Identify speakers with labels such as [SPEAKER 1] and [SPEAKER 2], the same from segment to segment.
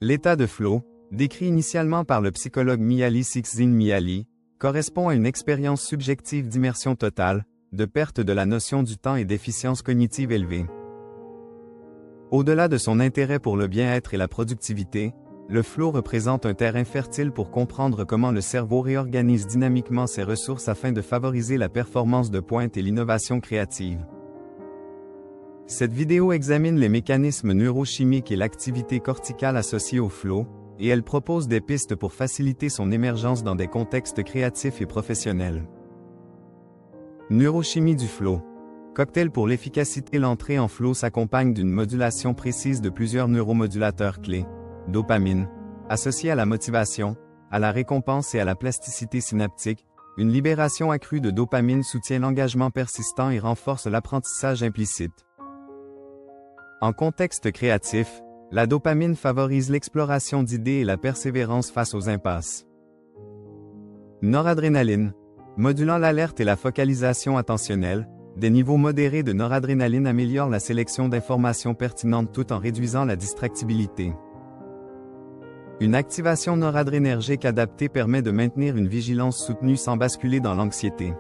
[SPEAKER 1] L'état de flow, décrit initialement par le psychologue Mihaly Csikszentmihalyi, correspond à une expérience subjective d'immersion totale, de perte de la notion du temps et d'efficience cognitive élevée. Au-delà de son intérêt pour le bien-être et la productivité, le flow représente un terrain fertile pour comprendre comment le cerveau réorganise dynamiquement ses ressources afin de favoriser la performance de pointe et l'innovation créative. Cette vidéo examine les mécanismes neurochimiques et l'activité corticale associée au flow, et elle propose des pistes pour faciliter son émergence dans des contextes créatifs et professionnels. Neurochimie du flow. Cocktail pour l'efficacité. L'entrée en flow s'accompagne d'une modulation précise de plusieurs neuromodulateurs clés. Dopamine, associée à la motivation, à la récompense et à la plasticité synaptique, une libération accrue de dopamine soutient l'engagement persistant et renforce l'apprentissage implicite. En contexte créatif, la dopamine favorise l'exploration d'idées et la persévérance face aux impasses. Noradrénaline. Modulant l'alerte et la focalisation attentionnelle, des niveaux modérés de noradrénaline améliorent la sélection d'informations pertinentes tout en réduisant la distractibilité. Une activation noradrénergique adaptée permet de maintenir une vigilance soutenue sans basculer dans l'anxiété.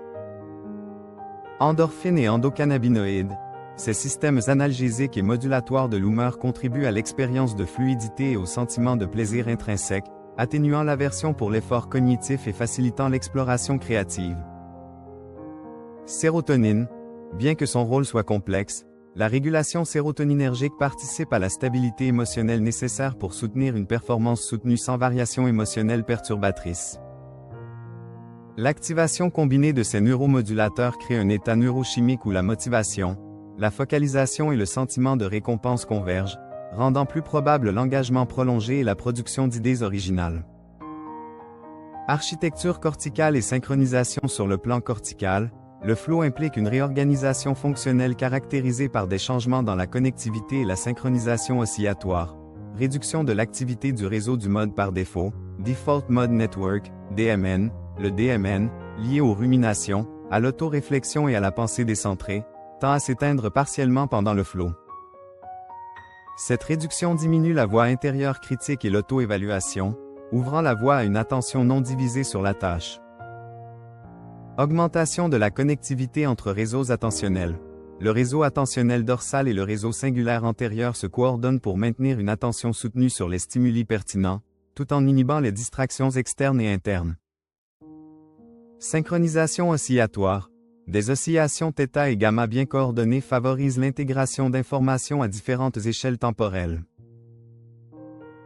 [SPEAKER 1] Endorphines et endocannabinoïdes. Ces systèmes analgésiques et modulatoires de l'humeur contribuent à l'expérience de fluidité et au sentiment de plaisir intrinsèque, atténuant l'aversion pour l'effort cognitif et facilitant l'exploration créative. Sérotonine. Bien que son rôle soit complexe, la régulation sérotoninergique participe à la stabilité émotionnelle nécessaire pour soutenir une performance soutenue sans variation émotionnelle perturbatrice. L'activation combinée de ces neuromodulateurs crée un état neurochimique où la motivation, la focalisation et le sentiment de récompense convergent, rendant plus probable l'engagement prolongé et la production d'idées originales. Architecture corticale et synchronisation. Sur le plan cortical, le flow implique une réorganisation fonctionnelle caractérisée par des changements dans la connectivité et la synchronisation oscillatoire, réduction de l'activité du réseau du mode par défaut, Default Mode Network, DMN, le DMN, lié aux ruminations, à l'autoréflexion et à la pensée décentrée, tend à s'éteindre partiellement pendant le flow. Cette réduction diminue la voix intérieure critique et l'auto-évaluation, ouvrant la voie à une attention non divisée sur la tâche. Augmentation de la connectivité entre réseaux attentionnels. Le réseau attentionnel dorsal et le réseau singulaire antérieur se coordonnent pour maintenir une attention soutenue sur les stimuli pertinents, tout en inhibant les distractions externes et internes. Synchronisation oscillatoire. Des oscillations θ et gamma bien coordonnées favorisent l'intégration d'informations à différentes échelles temporelles.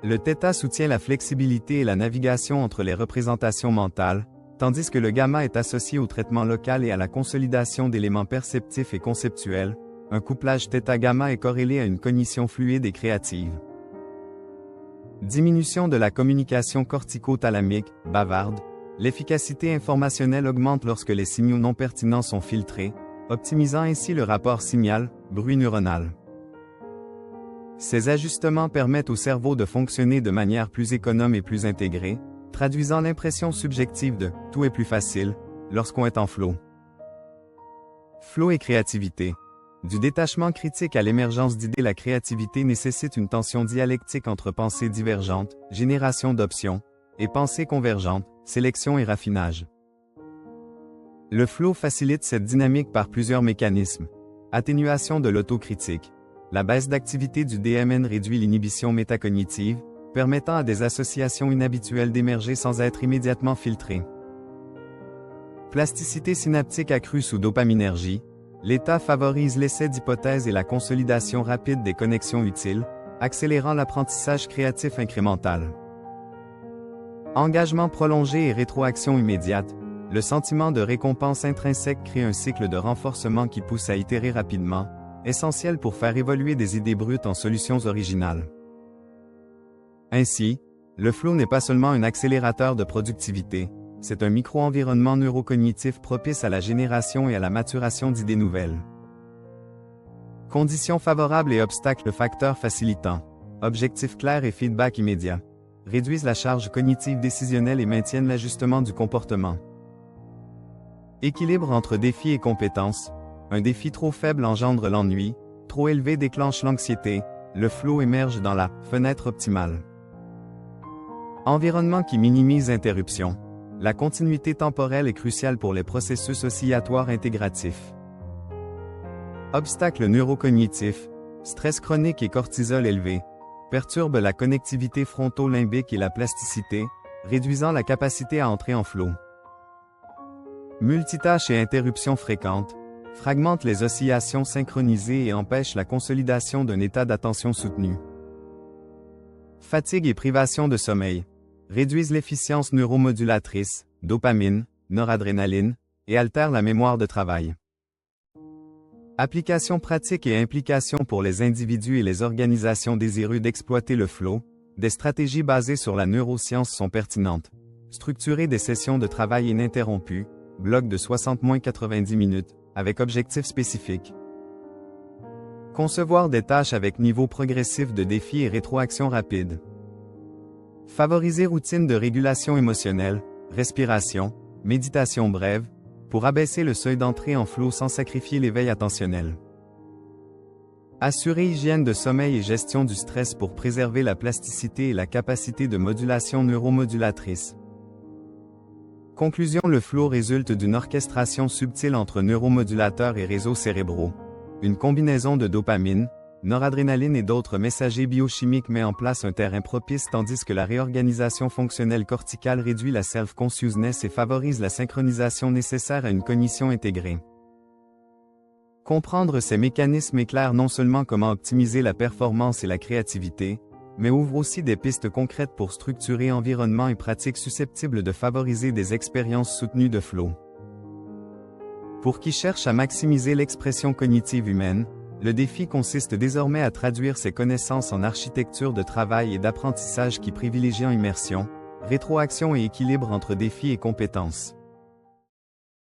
[SPEAKER 1] Le θ soutient la flexibilité et la navigation entre les représentations mentales, tandis que le gamma est associé au traitement local et à la consolidation d'éléments perceptifs et conceptuels. Un couplage θ-gamma est corrélé à une cognition fluide et créative. Diminution de la communication cortico-thalamique, bavarde. L'efficacité informationnelle augmente lorsque les signaux non pertinents sont filtrés, optimisant ainsi le rapport signal-bruit neuronal. Ces ajustements permettent au cerveau de fonctionner de manière plus économe et plus intégrée, traduisant l'impression subjective de « tout est plus facile » lorsqu'on est en flow. Flow et créativité. Du détachement critique à l'émergence d'idées, la créativité nécessite une tension dialectique entre pensée divergente, génération d'options, et pensée convergente, sélection et raffinage. Le flow facilite cette dynamique par plusieurs mécanismes. Atténuation de l'autocritique. La baisse d'activité du DMN réduit l'inhibition métacognitive, permettant à des associations inhabituelles d'émerger sans être immédiatement filtrées. Plasticité synaptique accrue sous dopaminergie. L'état favorise l'essai d'hypothèses et la consolidation rapide des connexions utiles, accélérant l'apprentissage créatif incrémental. Engagement prolongé et rétroaction immédiate. Le sentiment de récompense intrinsèque crée un cycle de renforcement qui pousse à itérer rapidement, essentiel pour faire évoluer des idées brutes en solutions originales. Ainsi, le flow n'est pas seulement un accélérateur de productivité, c'est un micro-environnement neurocognitif propice à la génération et à la maturation d'idées nouvelles. Conditions favorables et obstacles. Facteurs facilitants. Objectifs clairs et feedback immédiat. Réduisent la charge cognitive décisionnelle et maintiennent l'ajustement du comportement. Équilibre entre défis et compétences. Un défi trop faible engendre l'ennui, trop élevé déclenche l'anxiété, le flow émerge dans la fenêtre optimale. Environnement qui minimise interruption. La continuité temporelle est cruciale pour les processus oscillatoires intégratifs. Obstacles neurocognitifs, stress chronique et cortisol élevé, perturbent la connectivité fronto-limbique et la plasticité, réduisant la capacité à entrer en flow. Multitâches et interruptions fréquentes, fragmentent les oscillations synchronisées et empêchent la consolidation d'un état d'attention soutenu. Fatigue et privation de sommeil, réduisent l'efficience neuromodulatrice, dopamine, noradrénaline, et altèrent la mémoire de travail. Applications pratiques et implications pour les individus et les organisations désireux d'exploiter le flow, des stratégies basées sur la neuroscience sont pertinentes. Structurer des sessions de travail ininterrompues, blocs de 60-90 minutes, avec objectifs spécifiques. Concevoir des tâches avec niveau progressif de défi et rétroaction rapide. Favoriser routine de régulation émotionnelle, respiration, méditation brève, pour abaisser le seuil d'entrée en flow sans sacrifier l'éveil attentionnel. Assurer hygiène de sommeil et gestion du stress pour préserver la plasticité et la capacité de modulation neuromodulatrice. Conclusion: le flow résulte d'une orchestration subtile entre neuromodulateurs et réseaux cérébraux. Une combinaison de dopamine, noradrénaline et d'autres messagers biochimiques met en place un terrain propice tandis que la réorganisation fonctionnelle corticale réduit la self-consciousness et favorise la synchronisation nécessaire à une cognition intégrée. Comprendre ces mécanismes éclaire non seulement comment optimiser la performance et la créativité, mais ouvre aussi des pistes concrètes pour structurer environnements et pratiques susceptibles de favoriser des expériences soutenues de flow. Pour qui cherche à maximiser l'expression cognitive humaine, le défi consiste désormais à traduire ces connaissances en architecture de travail et d'apprentissage qui privilégient immersion, rétroaction et équilibre entre défis et compétences.